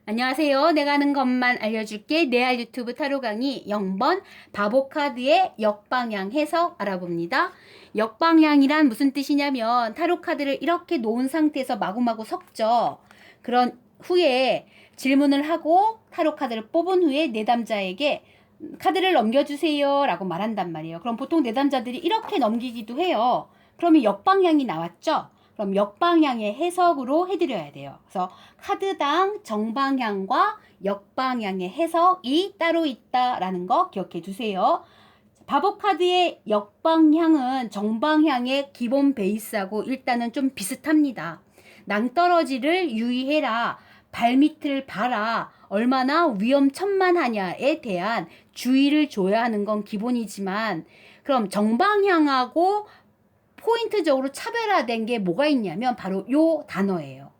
안녕하세요. 내가 아는 것만 알려줄게. 내알 유튜브 타로 강의 0번 바보카드의 역방향 해석 알아봅니다. 역방향이란 무슨 뜻이냐면 타로 카드를 이렇게 놓은 상태에서 마구마구 섞죠. 그런 후에 질문을 하고 타로 카드를 뽑은 후에 내담자에게 카드를 넘겨주세요 라고 말한단 말이에요. 그럼 보통 내담자들이 이렇게 넘기기도 해요. 그러면 역방향이 나왔죠? 그럼 역방향의 해석으로 해드려야 돼요. 그래서 카드당 정방향과 역방향의 해석이 따로 있다라는 거 기억해 두세요. 바보 카드의 역방향은 정방향의 기본 베이스하고 일단은 좀 비슷합니다. 낭떠러지를 유의해라. 발밑을 봐라. 얼마나 위험천만하냐에 대한 주의를 줘야 하는 건 기본이지만 그럼 정방향하고 포인트적으로 차별화된 게 뭐가 있냐면 바로 요 단어예요.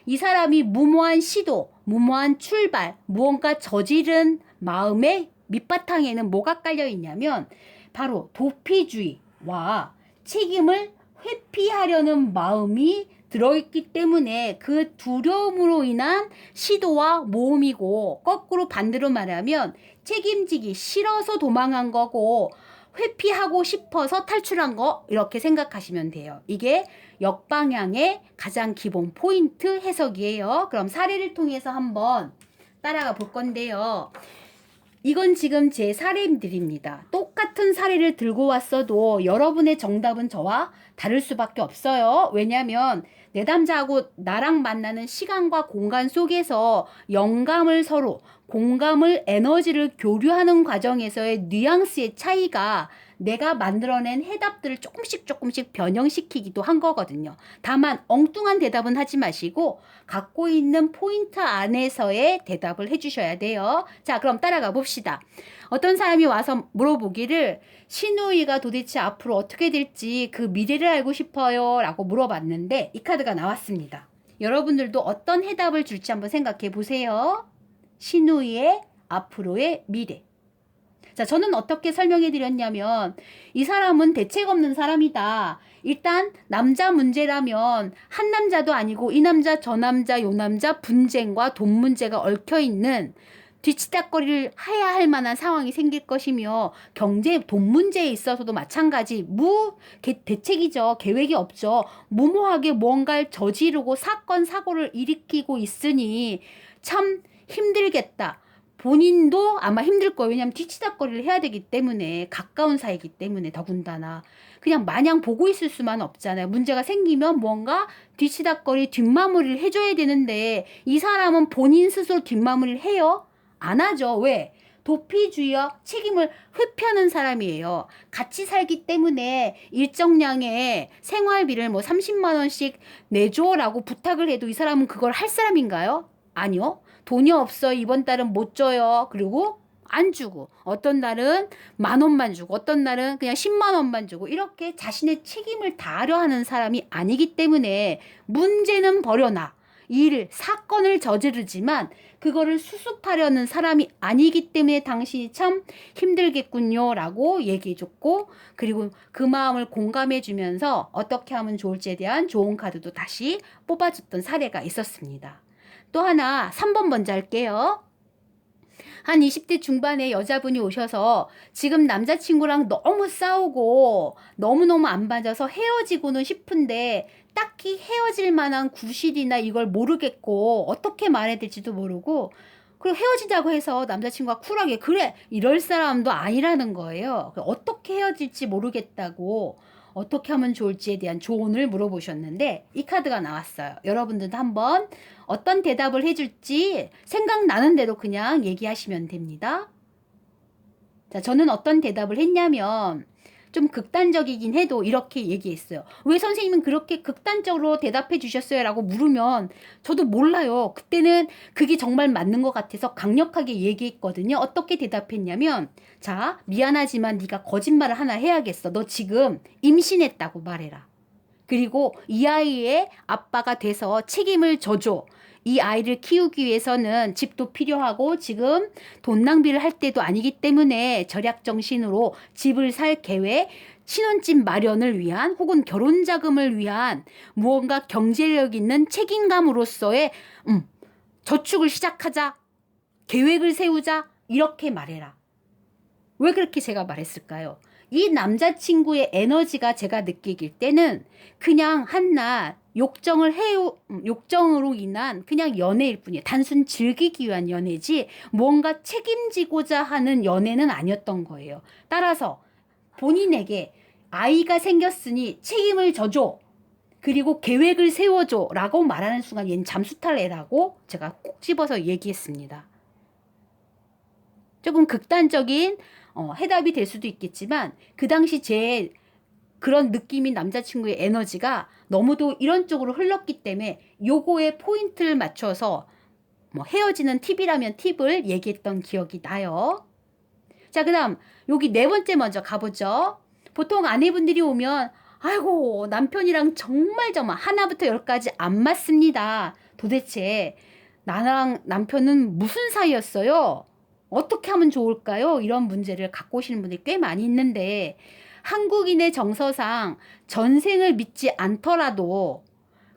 이 사람이 무모한 시도, 무모한 출발, 무언가 저지른 마음의 밑바탕에는 뭐가 깔려 있냐면 바로 도피주의와 책임을 회피하려는 마음이 들어있기 때문에 그 두려움으로 인한 시도와 모험이고 거꾸로 반대로 말하면 책임지기 싫어서 도망한 거고 회피하고 싶어서 탈출한 거 이렇게 생각하시면 돼요. 이게 역방향의 가장 기본 포인트 해석이에요. 그럼 사례를 통해서 한번 따라가 볼 건데요. 이건 지금 제 사례들입니다. 똑같은 사례를 들고 왔어도 여러분의 정답은 저와 다를 수밖에 없어요. 왜냐하면 내담자하고 나랑 만나는 시간과 공간 속에서 영감을 서로 공감을 에너지를 교류하는 과정에서의 뉘앙스의 차이가 내가 만들어낸 해답들을 조금씩 변형시키기도 한 거거든요. 다만 엉뚱한 대답은 하지 마시고 갖고 있는 포인트 안에서의 대답을 해주셔야 돼요. 자, 그럼 따라가 봅시다. 어떤 사람이 와서 물어보기를 신우이가 도대체 앞으로 어떻게 될지 그 미래를 알고 싶어요 라고 물어봤는데 이 카드가 나왔습니다. 여러분들도 어떤 해답을 줄지 한번 생각해 보세요. 신우이의 앞으로의 미래. 자, 저는 어떻게 설명해 드렸냐면 이 사람은 대책 없는 사람이다. 일단 남자 문제라면 한 남자도 아니고 이 남자 저 남자 요 남자 분쟁과 돈 문제가 얽혀 있는 뒤치다꺼리를 해야 할 만한 상황이 생길 것이며 경제 돈 문제에 있어서도 마찬가지 대책이죠. 계획이 없죠. 무모하게 뭔가를 저지르고 사건 사고를 일으키고 있으니 참 힘들겠다. 본인도 아마 힘들 거예요. 왜냐하면 뒤치다꺼리를 해야 되기 때문에 가까운 사이기 때문에 더군다나 그냥 마냥 보고 있을 수만 없잖아요. 문제가 생기면 뭔가 뒤치다꺼리 뒷마무리를 해줘야 되는데 이 사람은 본인 스스로 뒷마무리를 해요? 안 하죠. 왜? 도피주의와 책임을 회피하는 사람이에요. 같이 살기 때문에 일정량의 생활비를 뭐 30만 원씩 내줘라고 부탁을 해도 이 사람은 그걸 할 사람인가요? 아니요. 돈이 없어. 이번 달은 못 줘요. 그리고 안 주고 어떤 날은 10,000원만 주고 어떤 날은 그냥 10만 원만 주고 이렇게 자신의 책임을 다하려 하는 사람이 아니기 때문에 문제는 버려놔. 사건을 저지르지만 그거를 수습하려는 사람이 아니기 때문에 당신이 참 힘들겠군요 라고 얘기해줬고 그리고 그 마음을 공감해주면서 어떻게 하면 좋을지에 대한 좋은 카드도 다시 뽑아줬던 사례가 있었습니다. 또 하나 3번 먼저 할게요. 한 20대 중반에 여자분이 오셔서 지금 남자친구랑 너무 싸우고 너무너무 안 맞아서 헤어지고는 싶은데 딱히 헤어질 만한 구실이나 이걸 모르겠고 어떻게 말해야 될지도 모르고 그리고 헤어지자고 해서 남자친구가 쿨하게 그래 이럴 사람도 아니라는 거예요. 어떻게 헤어질지 모르겠다고 어떻게 하면 좋을지에 대한 조언을 물어보셨는데 이 카드가 나왔어요. 여러분들도 한번 어떤 대답을 해줄지 생각나는 대로 그냥 얘기하시면 됩니다. 자, 저는 어떤 대답을 했냐면 좀 극단적이긴 해도 이렇게 얘기했어요. 왜 선생님은 그렇게 극단적으로 대답해 주셨어요? 라고 물으면 저도 몰라요. 그때는 그게 정말 맞는 것 같아서 강력하게 얘기했거든요. 어떻게 대답했냐면 자, 미안하지만 네가 거짓말을 하나 해야겠어. 너 지금 임신했다고 말해라. 그리고 이 아이의 아빠가 돼서 책임을 져줘. 이 아이를 키우기 위해서는 집도 필요하고 지금 돈 낭비를 할 때도 아니기 때문에 절약 정신으로 집을 살 계획, 신혼집 마련을 위한 혹은 결혼 자금을 위한 무언가 경제력 있는 책임감으로서의 저축을 시작하자. 계획을 세우자. 이렇게 말해라. 왜 그렇게 제가 말했을까요? 이 남자친구의 에너지가 제가 느끼길 때는 그냥 한낱 욕정으로 인한 그냥 연애일 뿐이에요. 단순 즐기기 위한 연애지 뭔가 책임지고자 하는 연애는 아니었던 거예요. 따라서 본인에게 아이가 생겼으니 책임을 져줘. 그리고 계획을 세워줘. 라고 말하는 순간 얘는 잠수탈 애라고 제가 꼭 집어서 얘기했습니다. 조금 극단적인 해답이 될 수도 있겠지만 그 당시 제 그런 느낌인 남자친구의 에너지가 너무도 이런 쪽으로 흘렀기 때문에 요거에 포인트를 맞춰서 뭐 헤어지는 팁이라면 팁을 얘기했던 기억이 나요. 자, 그 다음 여기 네 번째 먼저 가보죠. 보통 아내분들이 오면 아이고 남편이랑 정말 하나부터 열까지 안 맞습니다. 도대체 나랑 남편은 무슨 사이였어요? 어떻게 하면 좋을까요? 이런 문제를 갖고 오시는 분들이 꽤 많이 있는데 한국인의 정서상 전생을 믿지 않더라도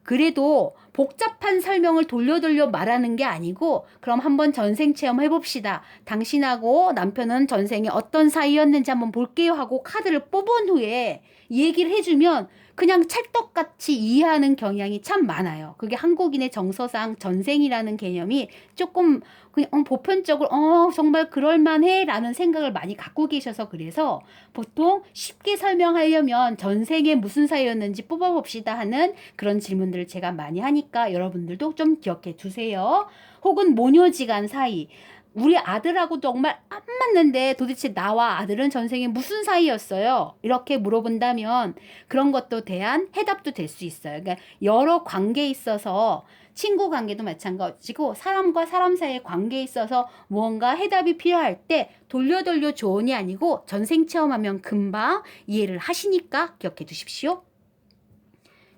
그래도 복잡한 설명을 돌려 말하는 게 아니고 그럼 한번 전생 체험해 봅시다. 당신하고 남편은 전생에 어떤 사이였는지 한번 볼게요 하고 카드를 뽑은 후에 얘기를 해주면 그냥 찰떡같이 이해하는 경향이 참 많아요. 그게 한국인의 정서상 전생이라는 개념이 조금 그냥 보편적으로 정말 그럴만해 라는 생각을 많이 갖고 계셔서 그래서 보통 쉽게 설명하려면 전생에 무슨 사이였는지 뽑아봅시다 하는 그런 질문들을 제가 많이 하니까 여러분들도 좀 기억해 두세요. 혹은 모녀지간 사이. 우리 아들하고 정말 안 맞는데 도대체 나와 아들은 전생에 무슨 사이였어요? 이렇게 물어본다면 그런 것도 대한 해답도 될 수 있어요. 그러니까 여러 관계에 있어서 친구 관계도 마찬가지고 사람과 사람 사이의 관계에 있어서 무언가 해답이 필요할 때 돌려 조언이 아니고 전생 체험하면 금방 이해를 하시니까 기억해 두십시오.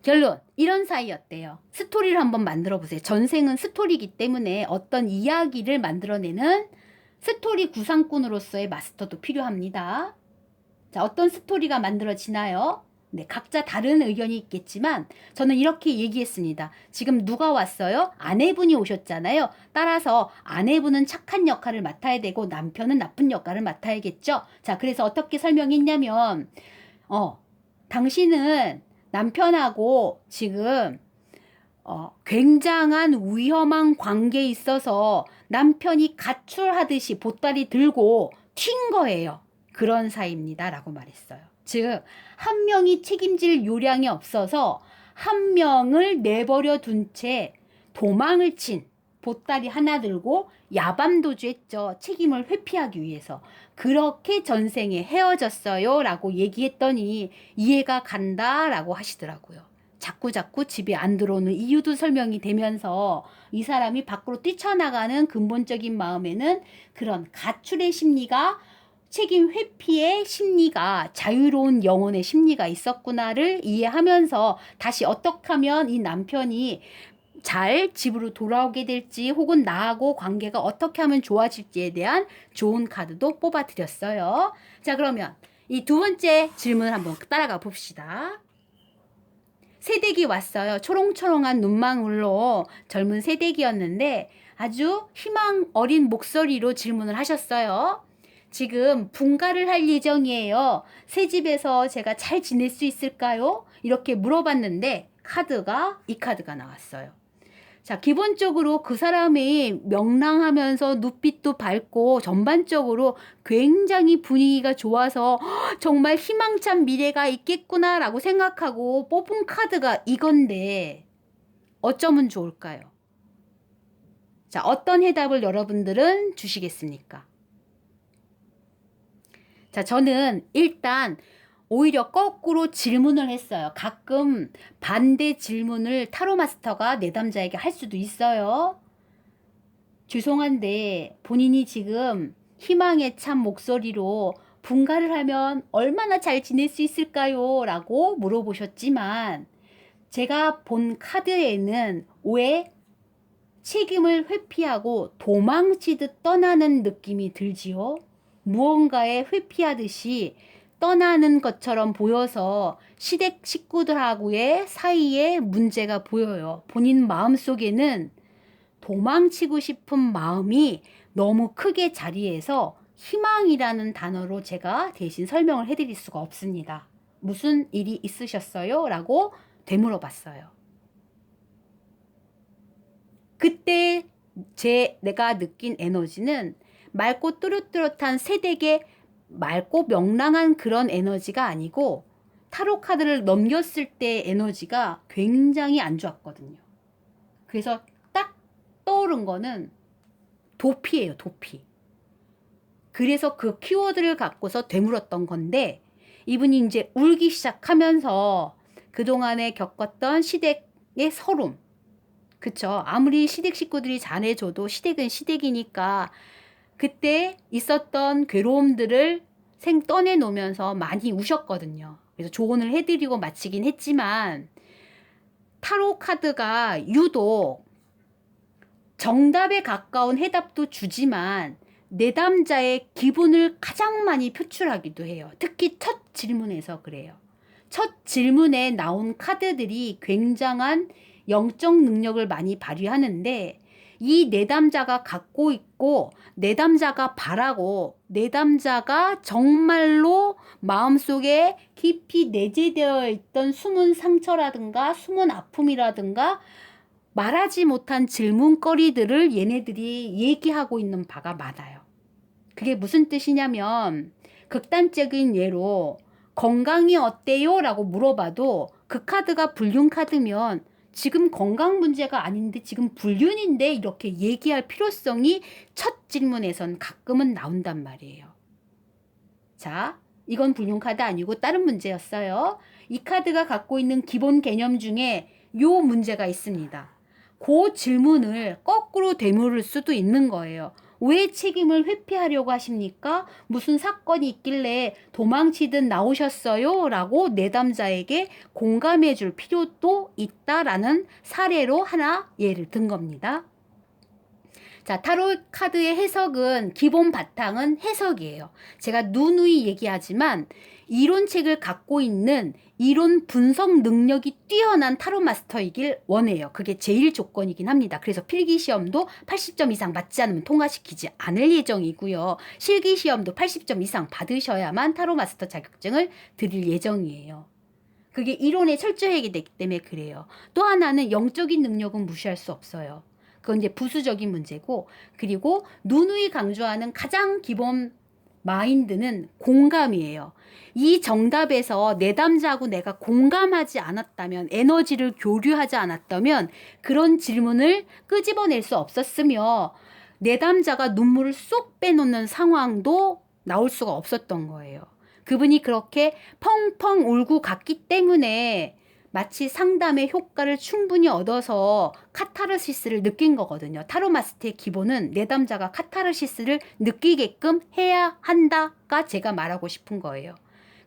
결론, 이런 사이였대요. 스토리를 한번 만들어 보세요. 전생은 스토리이기 때문에 어떤 이야기를 만들어내는 스토리 구상꾼으로서의 마스터도 필요합니다. 자, 어떤 스토리가 만들어지나요? 네, 각자 다른 의견이 있겠지만 저는 이렇게 얘기했습니다. 지금 누가 왔어요? 아내분이 오셨잖아요. 따라서 아내분은 착한 역할을 맡아야 되고 남편은 나쁜 역할을 맡아야겠죠. 자, 그래서 어떻게 설명했냐면 당신은 남편하고 지금 굉장한 위험한 관계에 있어서 남편이 가출하듯이 보따리 들고 튄 거예요. 그런 사이입니다. 라고 말했어요. 즉, 한 명이 책임질 요량이 없어서 한 명을 내버려 둔 채 도망을 친 보따리 하나 들고 야밤도주했죠. 책임을 회피하기 위해서. 그렇게 전생에 헤어졌어요. 라고 얘기했더니 이해가 간다. 라고 하시더라고요. 자꾸 집에 안 들어오는 이유도 설명이 되면서 이 사람이 밖으로 뛰쳐나가는 근본적인 마음에는 그런 가출의 심리가 책임 회피의 심리가 자유로운 영혼의 심리가 있었구나를 이해하면서 다시 어떻게 하면 이 남편이 잘 집으로 돌아오게 될지 혹은 나하고 관계가 어떻게 하면 좋아질지에 대한 좋은 카드도 뽑아드렸어요. 자, 그러면 이 두 번째 질문 한번 따라가 봅시다. 새댁이 왔어요. 초롱초롱한 눈망울로 젊은 새댁이었는데 아주 희망 어린 목소리로 질문을 하셨어요. 지금 분가를 할 예정이에요. 새 집에서 제가 잘 지낼 수 있을까요? 이렇게 물어봤는데 이 카드가 나왔어요. 자, 기본적으로 그 사람이 명랑하면서 눈빛도 밝고 전반적으로 굉장히 분위기가 좋아서 정말 희망찬 미래가 있겠구나라고 생각하고 뽑은 카드가 이건데 어쩌면 좋을까요? 자, 어떤 해답을 여러분들은 주시겠습니까? 자, 저는 일단 오히려 거꾸로 질문을 했어요. 가끔 반대 질문을 타로 마스터가 내담자에게 할 수도 있어요. 죄송한데 본인이 지금 희망에 찬 목소리로 분가를 하면 얼마나 잘 지낼 수 있을까요? 라고 물어보셨지만 제가 본 카드에는 왜 책임을 회피하고 도망치듯 떠나는 느낌이 들지요? 무언가에 회피하듯이 떠나는 것처럼 보여서 시댁 식구들하고의 사이에 문제가 보여요. 본인 마음속에는 도망치고 싶은 마음이 너무 크게 자리해서 희망이라는 단어로 제가 대신 설명을 해드릴 수가 없습니다. 무슨 일이 있으셨어요? 라고 되물어봤어요. 그때 내가 느낀 에너지는 맑고 또렷또렷한 새댁의 맑고 명랑한 그런 에너지가 아니고 타로 카드를 넘겼을 때 에너지가 굉장히 안 좋았거든요. 그래서 딱 떠오른 거는 도피예요, 도피. 그래서 그 키워드를 갖고서 되물었던 건데 이분이 이제 울기 시작하면서 그동안에 겪었던 시댁의 서름, 그쵸? 아무리 시댁 식구들이 잘해줘도 시댁은 시댁이니까 그때 있었던 괴로움들을 떠내놓으면서 많이 우셨거든요. 그래서 조언을 해드리고 마치긴 했지만 타로 카드가 유독 정답에 가까운 해답도 주지만 내담자의 기분을 가장 많이 표출하기도 해요. 특히 첫 질문에서 그래요. 첫 질문에 나온 카드들이 굉장한 영적 능력을 많이 발휘하는데 이 내담자가 갖고 있고 내담자가 바라고 내담자가 정말로 마음속에 깊이 내재되어 있던 숨은 상처라든가 숨은 아픔이라든가 말하지 못한 질문거리들을 얘네들이 얘기하고 있는 바가 많아요. 그게 무슨 뜻이냐면 극단적인 예로 건강이 어때요? 라고 물어봐도 그 카드가 불륜 카드면 지금 건강 문제가 아닌데 지금 불륜인데 이렇게 얘기할 필요성이 첫 질문에선 가끔은 나온단 말이에요. 자, 이건 불륜 카드 아니고 다른 문제였어요. 이 카드가 갖고 있는 기본 개념 중에 요 문제가 있습니다. 그 질문을 거꾸로 되물을 수도 있는 거예요. 왜 책임을 회피하려고 하십니까? 무슨 사건이 있길래 도망치듯 나오셨어요? 라고 내담자에게 공감해 줄 필요도 있다라는 사례로 하나 예를 든 겁니다. 자, 타로 카드의 해석은 기본 바탕은 해석이에요. 제가 누누이 얘기하지만 이론책을 갖고 있는 이론 분석 능력이 뛰어난 타로 마스터이길 원해요. 그게 제일 조건이긴 합니다. 그래서 필기시험도 80점 이상 맞지 않으면 통과시키지 않을 예정이고요. 실기시험도 80점 이상 받으셔야만 타로 마스터 자격증을 드릴 예정이에요. 그게 이론에 철저하게 되기 때문에 그래요. 또 하나는 영적인 능력은 무시할 수 없어요. 그건 이제 부수적인 문제고, 그리고 누누이 강조하는 가장 기본 마인드는 공감이에요. 이 정답에서 내담자하고 내가 공감하지 않았다면, 에너지를 교류하지 않았다면 그런 질문을 끄집어낼 수 없었으며 내담자가 눈물을 쏙 빼놓는 상황도 나올 수가 없었던 거예요. 그분이 그렇게 펑펑 울고 갔기 때문에 마치 상담의 효과를 충분히 얻어서 카타르시스를 느낀 거거든요. 타로 마스터의 기본은 내담자가 카타르시스를 느끼게끔 해야 한다가 제가 말하고 싶은 거예요.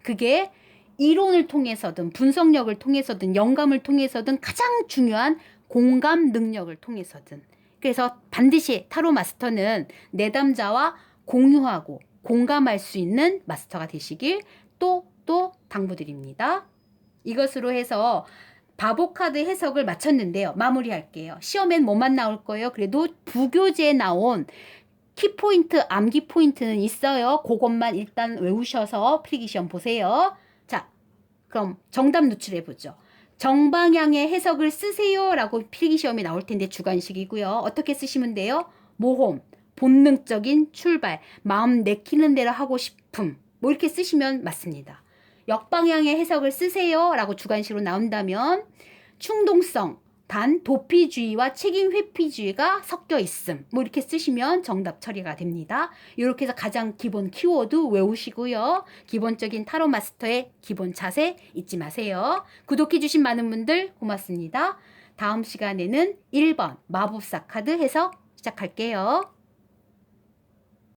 그게 이론을 통해서든 분석력을 통해서든 영감을 통해서든 가장 중요한 공감 능력을 통해서든. 그래서 반드시 타로 마스터는 내담자와 공유하고 공감할 수 있는 마스터가 되시길 또 당부드립니다. 이것으로 해서 바보 카드 해석을 마쳤는데요. 마무리할게요. 시험엔 뭐만 나올 거예요? 그래도 부교재에 나온 키포인트, 암기 포인트는 있어요. 그것만 일단 외우셔서 필기시험 보세요. 자, 그럼 정답 노출해보죠. 정방향의 해석을 쓰세요 라고 필기시험이 나올 텐데 주관식이고요. 어떻게 쓰시면 돼요? 모험, 본능적인 출발, 마음 내키는 대로 하고 싶음, 뭐 이렇게 쓰시면 맞습니다. 역방향의 해석을 쓰세요 라고 주관식으로 나온다면 충동성, 단 도피주의와 책임 회피주의가 섞여 있음, 뭐 이렇게 쓰시면 정답 처리가 됩니다. 이렇게 해서 가장 기본 키워드 외우시고요. 기본적인 타로 마스터의 기본 자세 잊지 마세요. 구독해 주신 많은 분들 고맙습니다. 다음 시간에는 1번 마법사 카드 해석 시작할게요.